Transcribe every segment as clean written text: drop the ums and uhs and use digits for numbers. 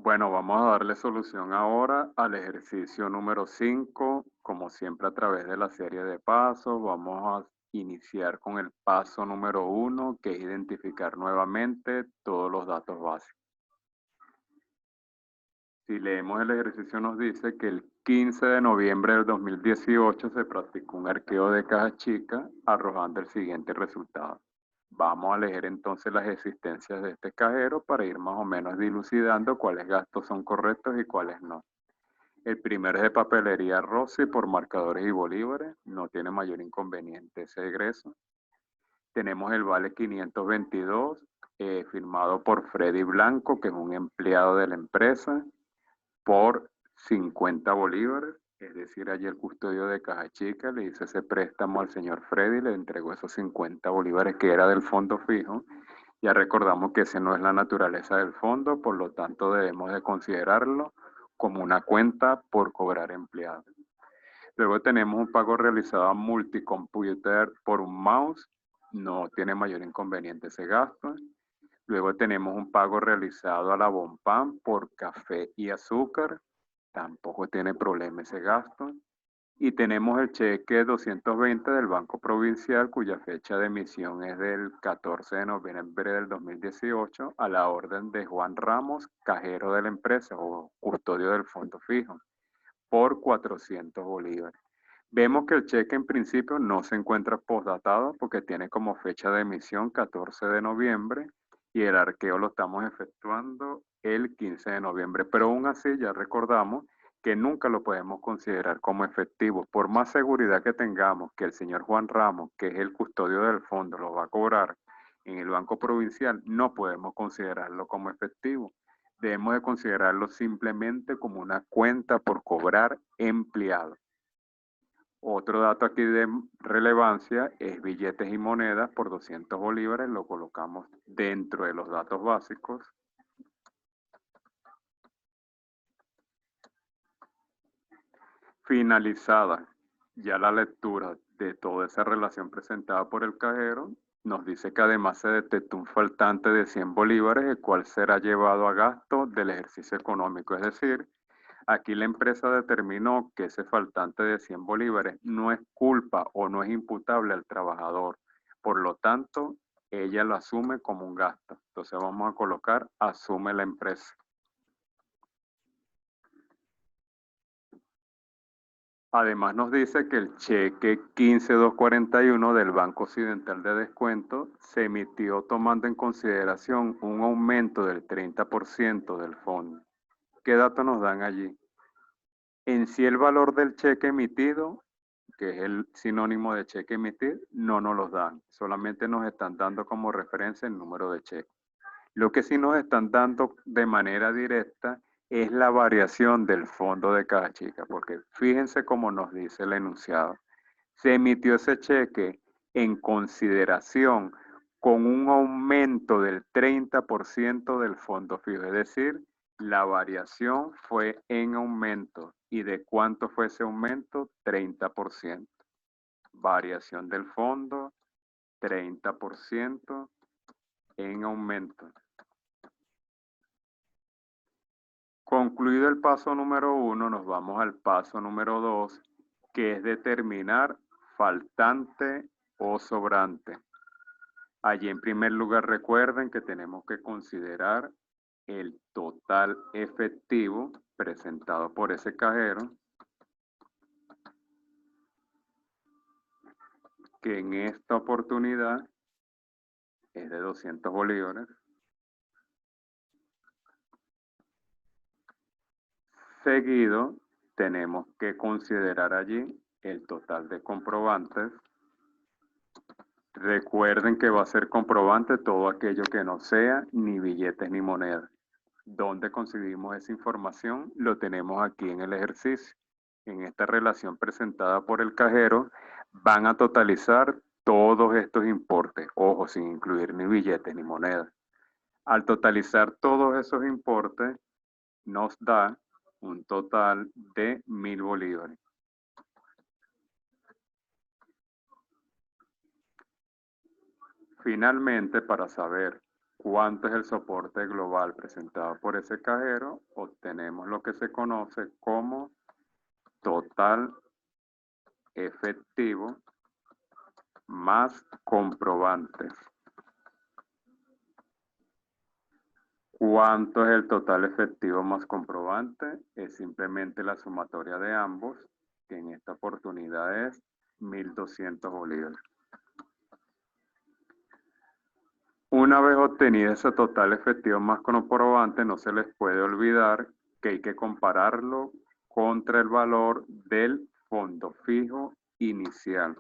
Bueno, vamos a darle solución ahora al ejercicio número 5, como siempre a través de la serie de pasos. Vamos a iniciar con el paso número 1, que es identificar nuevamente todos los datos básicos. Si leemos el ejercicio nos dice que el 15 de noviembre del 2018 se practicó un arqueo de caja chica arrojando el siguiente resultado. Vamos a leer entonces las existencias de este cajero para ir más o menos dilucidando cuáles gastos son correctos y cuáles no. El primero es de papelería Rossi por marcadores y bolívares, no tiene mayor inconveniente ese egreso. Tenemos el vale 522, firmado por Freddy Blanco, que es un empleado de la empresa, por 50 bolívares. Es decir, allí el custodio de Caja Chica le hizo ese préstamo al señor Freddy, le entregó esos 50 bolívares que era del fondo fijo. Ya recordamos que ese no es la naturaleza del fondo, por lo tanto debemos de considerarlo como una cuenta por cobrar empleados. Luego tenemos un pago realizado a Multicomputer por un mouse, no tiene mayor inconveniente ese gasto. Luego tenemos un pago realizado a la Bonpan por café y azúcar, tampoco tiene problema ese gasto. Y tenemos el cheque 220 del Banco Provincial, cuya fecha de emisión es del 14 de noviembre del 2018, a la orden de Juan Ramos, cajero de la empresa o custodio del fondo fijo, por 400 bolívares. Vemos que el cheque en principio no se encuentra postdatado porque tiene como fecha de emisión 14 de noviembre y el arqueo lo estamos efectuando el 15 de noviembre, pero aún así ya recordamos que nunca lo podemos considerar como efectivo. Por más seguridad que tengamos que el señor Juan Ramos, que es el custodio del fondo, lo va a cobrar en el Banco Provincial, no podemos considerarlo como efectivo. Debemos de considerarlo simplemente como una cuenta por cobrar empleado. Otro dato aquí de relevancia es billetes y monedas por 200 bolívares, lo colocamos dentro de los datos básicos. Finalizada ya la lectura de toda esa relación presentada por el cajero, nos dice que además se detectó un faltante de 100 bolívares, el cual será llevado a gasto del ejercicio económico. Es decir, aquí la empresa determinó que ese faltante de 100 bolívares no es culpa o no es imputable al trabajador. Por lo tanto, ella lo asume como un gasto. Entonces vamos a colocar asume la empresa. Además nos dice que el cheque 15241 del Banco Occidental de Descuento se emitió tomando en consideración un aumento del 30% del fondo. ¿Qué datos nos dan allí? En sí el valor del cheque emitido, que es el sinónimo de cheque emitir, no nos los dan. Solamente nos están dando como referencia el número de cheque. Lo que sí nos están dando de manera directa es la variación del fondo de Caja Chica, porque fíjense cómo nos dice el enunciado. Se emitió ese cheque en consideración con un aumento del 30% del fondo fijo, es decir, la variación fue en aumento. ¿Y de cuánto fue ese aumento? 30%. Variación del fondo, 30% en aumento. Concluido el paso número 1, nos vamos al paso número 2, que es determinar faltante o sobrante. Allí en primer lugar recuerden que tenemos que considerar el total efectivo presentado por ese cajero, que en esta oportunidad es de 200 bolívares. Seguido, tenemos que considerar allí el total de comprobantes. Recuerden que va a ser comprobante todo aquello que no sea ni billetes ni monedas. ¿Dónde conseguimos esa información? Lo tenemos aquí en el ejercicio. En esta relación presentada por el cajero, van a totalizar todos estos importes, ojo, sin incluir ni billetes ni monedas. Al totalizar todos esos importes, nos da un total de 1000 bolívares. Finalmente, para saber cuánto es el soporte global presentado por ese cajero, obtenemos lo que se conoce como total efectivo más comprobantes. ¿Cuánto es el total efectivo más comprobante? Es simplemente la sumatoria de ambos, que en esta oportunidad es 1.200 bolívares. Una vez obtenido ese total efectivo más comprobante, no se les puede olvidar que hay que compararlo contra el valor del fondo fijo inicial.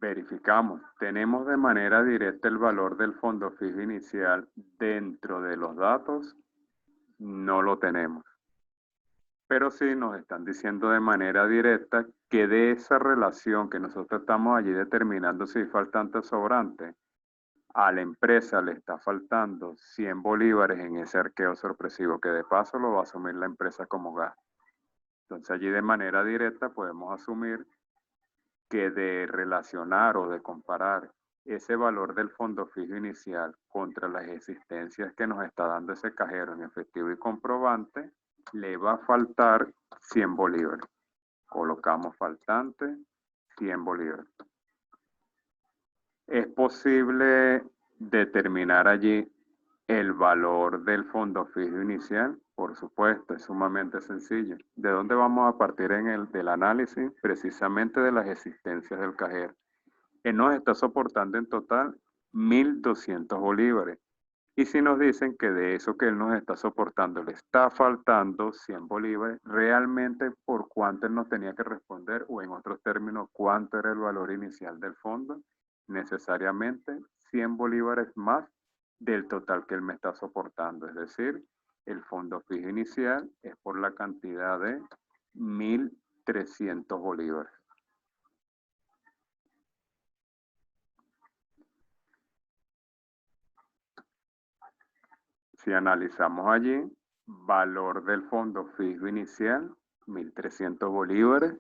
Verificamos, tenemos de manera directa el valor del fondo fijo inicial dentro de los datos, no lo tenemos. Pero sí nos están diciendo de manera directa que de esa relación que nosotros estamos allí determinando si hay faltante o sobrante, a la empresa le está faltando 100 bolívares en ese arqueo sorpresivo, que de paso lo va a asumir la empresa como gasto. Entonces allí de manera directa podemos asumir que de relacionar o de comparar ese valor del fondo fijo inicial contra las existencias que nos está dando ese cajero en efectivo y comprobante, le va a faltar 100 bolívares. Colocamos faltante 100 bolívares. Es posible determinar allí el valor del fondo fijo inicial. Por supuesto, es sumamente sencillo. ¿De dónde vamos a partir en el del análisis? Precisamente de las existencias del cajero. Él nos está soportando en total 1.200 bolívares. Y si nos dicen que de eso que él nos está soportando le está faltando 100 bolívares, realmente por cuánto él nos tenía que responder, o en otros términos, cuánto era el valor inicial del fondo, necesariamente 100 bolívares más del total que él me está soportando. Es decir, el fondo fijo inicial es por la cantidad de 1.300 bolívares. Si analizamos allí, valor del fondo fijo inicial, 1.300 bolívares.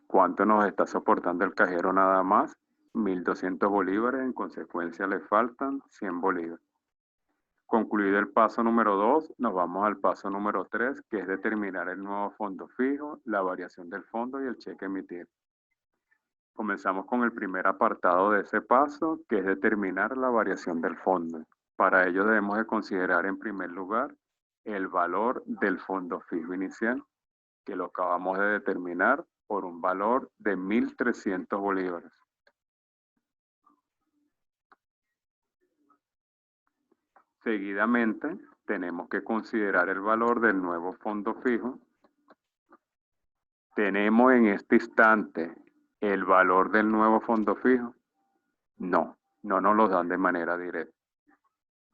¿Cuánto nos está soportando el cajero nada más? 1.200 bolívares, en consecuencia le faltan 100 bolívares. Concluido el paso número 2, nos vamos al paso número 3, que es determinar el nuevo fondo fijo, la variación del fondo y el cheque emitir. Comenzamos con el primer apartado de ese paso, que es determinar la variación del fondo. Para ello debemos de considerar en primer lugar el valor del fondo fijo inicial, que lo acabamos de determinar por un valor de 1.300 bolívares. Seguidamente, tenemos que considerar el valor del nuevo fondo fijo. ¿Tenemos en este instante el valor del nuevo fondo fijo? No, no nos lo dan de manera directa.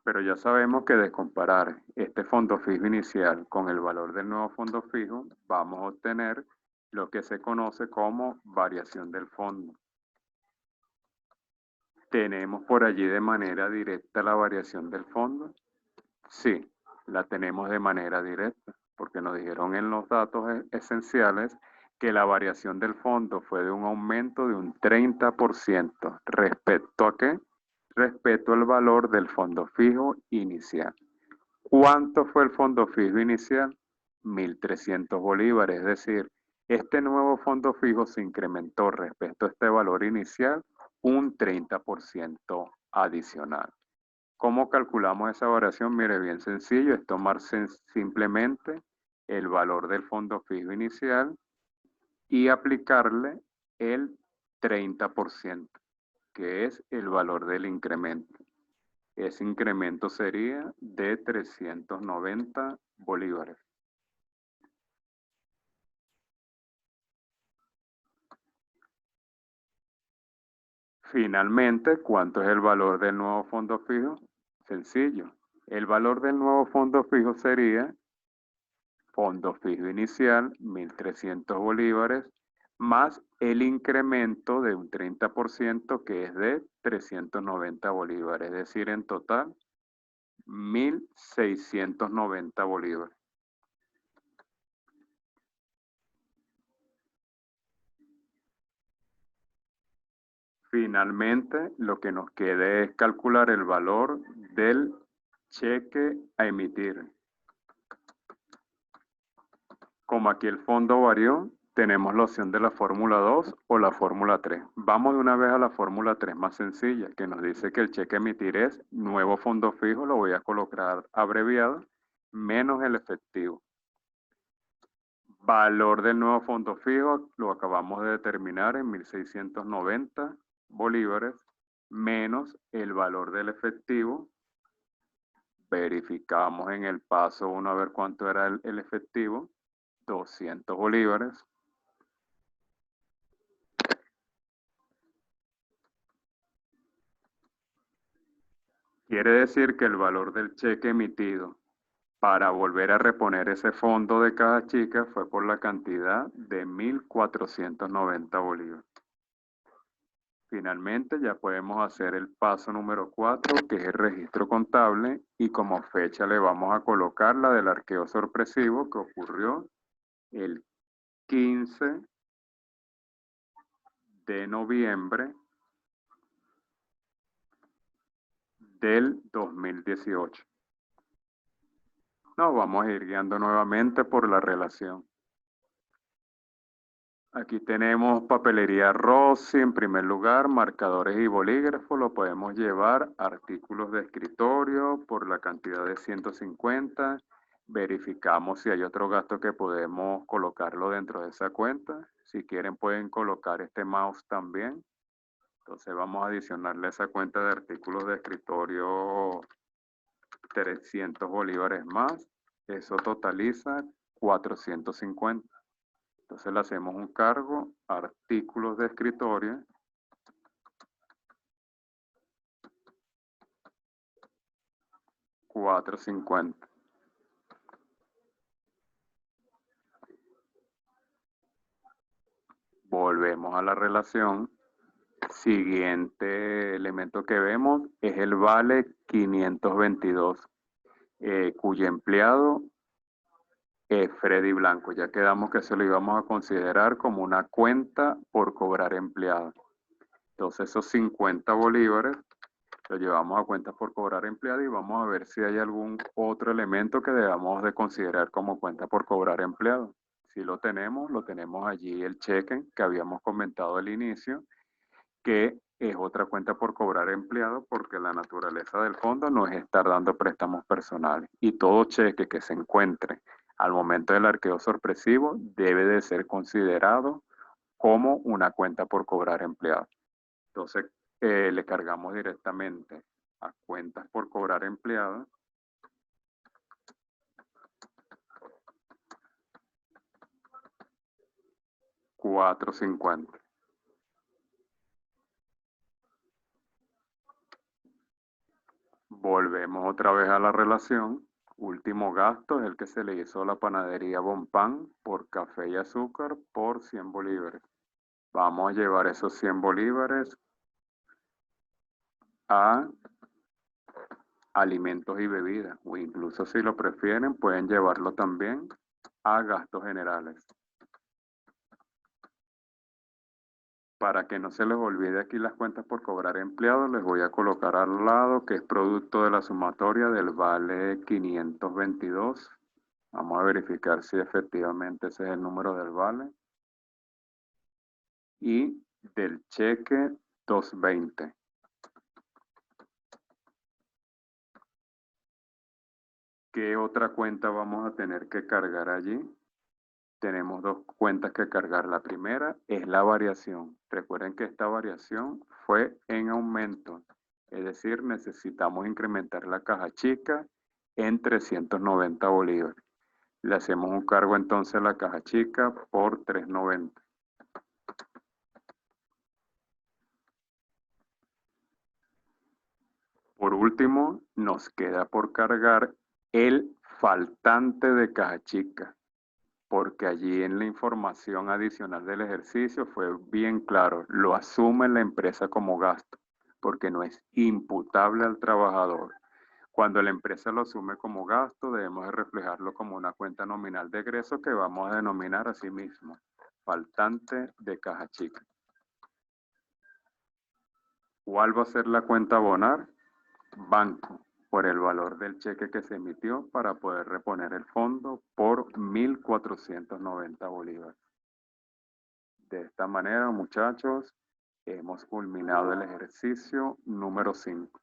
Pero ya sabemos que de comparar este fondo fijo inicial con el valor del nuevo fondo fijo, vamos a obtener lo que se conoce como variación del fondo. ¿Tenemos por allí de manera directa la variación del fondo? Sí, la tenemos de manera directa, porque nos dijeron en los datos esenciales que la variación del fondo fue de un aumento de un 30%. ¿Respecto a qué? Respecto al valor del fondo fijo inicial. ¿Cuánto fue el fondo fijo inicial? 1.300 bolívares, es decir, este nuevo fondo fijo se incrementó respecto a este valor inicial un 30% adicional. ¿Cómo calculamos esa variación? Mire, bien sencillo, es tomar simplemente el valor del fondo fijo inicial y aplicarle el 30%, que es el valor del incremento. Ese incremento sería de 390 bolívares. Finalmente, ¿cuánto es el valor del nuevo fondo fijo? Sencillo. El valor del nuevo fondo fijo sería fondo fijo inicial, 1.300 bolívares, más el incremento de un 30% que es de 390 bolívares, es decir, en total 1.690 bolívares. Finalmente, lo que nos quede es calcular el valor del cheque a emitir. Como aquí el fondo varió, tenemos la opción de la fórmula 2 o la fórmula 3. Vamos de una vez a la fórmula 3 más sencilla, que nos dice que el cheque a emitir es nuevo fondo fijo, lo voy a colocar abreviado, menos el efectivo. Valor del nuevo fondo fijo lo acabamos de determinar en 1.690 bolívares, menos el valor del efectivo. Verificamos en el paso 1 a ver cuánto era el efectivo. 200 bolívares. Quiere decir que el valor del cheque emitido para volver a reponer ese fondo de caja chica fue por la cantidad de 1.490 bolívares. Finalmente ya podemos hacer el paso número 4, que es el registro contable, y como fecha le vamos a colocar la del arqueo sorpresivo que ocurrió el 15 de noviembre del 2018. Nos vamos a ir guiando nuevamente por la relación. Aquí tenemos papelería Rossi en primer lugar, marcadores y bolígrafos, lo podemos llevar, artículos de escritorio por la cantidad de 150, verificamos si hay otro gasto que podemos colocarlo dentro de esa cuenta, si quieren pueden colocar este mouse también, entonces vamos a adicionarle a esa cuenta de artículos de escritorio 300 bolívares más, eso totaliza 450. Entonces le hacemos un cargo, artículos de escritorio, $450. Volvemos a la relación. Siguiente elemento que vemos es el vale 522, cuyo empleado es Freddy Blanco. Ya quedamos que se lo íbamos a considerar como una cuenta por cobrar empleado. Entonces esos 50 bolívares lo llevamos a cuenta por cobrar empleado y vamos a ver si hay algún otro elemento que debamos de considerar como cuenta por cobrar empleado. Si lo tenemos allí el cheque que habíamos comentado al inicio, que es otra cuenta por cobrar empleado porque la naturaleza del fondo no es estar dando préstamos personales. Y todo cheque que se encuentre al momento del arqueo sorpresivo debe de ser considerado como una cuenta por cobrar empleado. Entonces, le cargamos directamente a cuentas por cobrar empleado. $450. Volvemos otra vez a la relación. Último gasto es el que se le hizo a la panadería Bonpan por café y azúcar por 100 bolívares. Vamos a llevar esos 100 bolívares a alimentos y bebidas, o incluso si lo prefieren, pueden llevarlo también a gastos generales. Para que no se les olvide aquí las cuentas por cobrar empleados, les voy a colocar al lado que es producto de la sumatoria del vale 522. Vamos a verificar si efectivamente ese es el número del vale. Y del cheque 220. ¿Qué otra cuenta vamos a tener que cargar allí? Tenemos dos cuentas que cargar. La primera es la variación. Recuerden que esta variación fue en aumento. Es decir, necesitamos incrementar la caja chica en 390 bolívares. Le hacemos un cargo entonces a la caja chica por 390. Por último, nos queda por cargar el faltante de caja chica, porque allí en la información adicional del ejercicio fue bien claro, lo asume la empresa como gasto, porque no es imputable al trabajador. Cuando la empresa lo asume como gasto, debemos de reflejarlo como una cuenta nominal de egreso que vamos a denominar así mismo, faltante de caja chica. ¿Cuál va a ser la cuenta a abonar? Banco, por el valor del cheque que se emitió para poder reponer el fondo por 1.490 bolívares. De esta manera, muchachos, hemos culminado el ejercicio número 5.